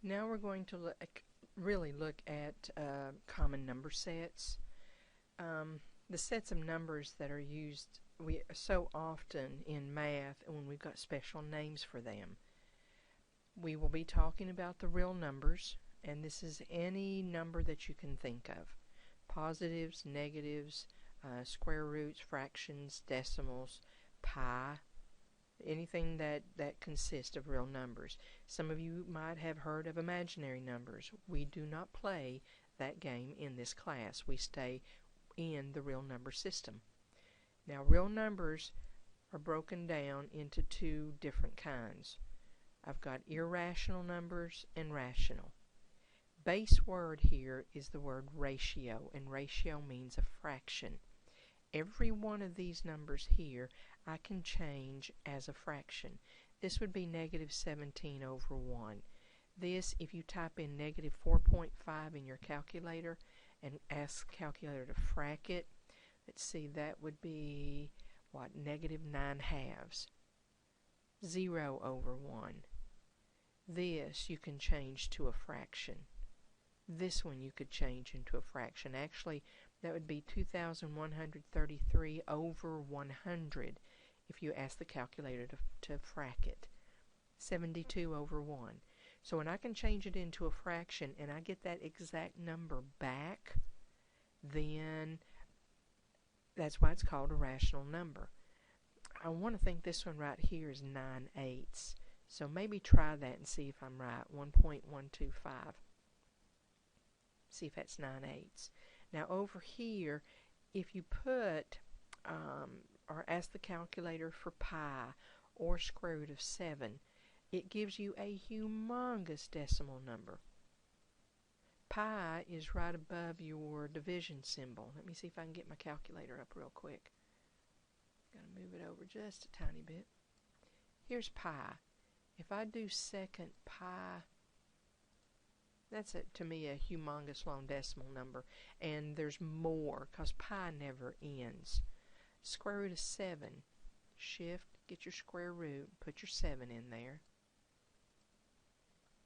Now we're going to really look at common number sets. The sets of numbers that are used so often in math and when we've got special names for them. We will be talking about the real numbers, and this is any number that you can think of. Positives, negatives, square roots, fractions, decimals, pi, anything that consists of real numbers. Some of you might have heard of imaginary numbers. We do not play that game in this class. We stay in the real number system. Now, real numbers are broken down into two different kinds. I've got irrational numbers and rational. Base word here is the word ratio, and ratio means a fraction. Every one of these numbers here I can change as a fraction. This would be negative 17 over 1. This, if you type in negative 4.5 in your calculator and ask the calculator to frac it, let's see, that would be, what, negative 9 halves. 0 over 1. This you can change to a fraction. This one you could change into a fraction. Actually, that would be 2,133 over 100 if you ask the calculator to frac it. 72 over 1. So when I can change it into a fraction and I get that exact number back, then that's why it's called a rational number. I want to think this one right here is 9/8. So maybe try that and see if I'm right. 1.125. See if that's 9/8. Now over here, if you put or ask the calculator for pi or square root of 7, it gives you a humongous decimal number. Pi is right above your division symbol. Let me see if I can get my calculator up real quick. Got to move it over just a tiny bit. Here's pi. If I do second pi, that's to me a humongous long decimal number, and there's more because pi never ends. Square root of 7, shift, get your square root, put your 7 in there.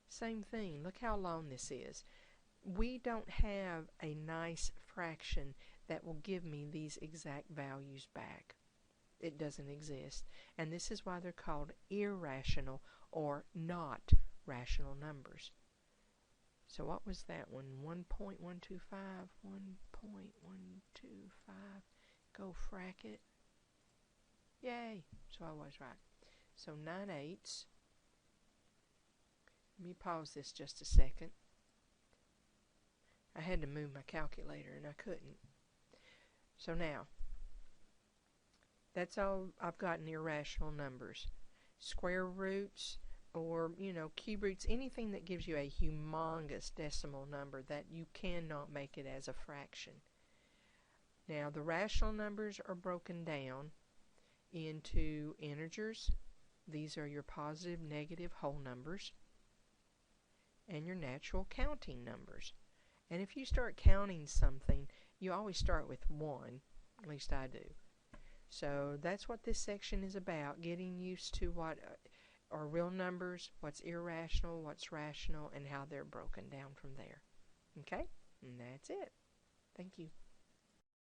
Same thing, look how long this is. We don't have a nice fraction that will give me these exact values back. It doesn't exist, and this is why they're called irrational or not rational numbers. So what was that one? 1.125, 1.125, go frack it. Yay! So I was right. So 9/8. Let me pause this just a second. I had to move my calculator and I couldn't. So now, that's all I've got in irrational numbers. Square roots, or, cube roots, anything that gives you a humongous decimal number that you cannot make it as a fraction. Now, the rational numbers are broken down into integers. These are your positive, negative, whole numbers, and your natural counting numbers. And if you start counting something, you always start with 1, at least I do. So that's what this section is about, getting used to what are real numbers, what's irrational, what's rational, and how they're broken down from there. Okay? And that's it. Thank you.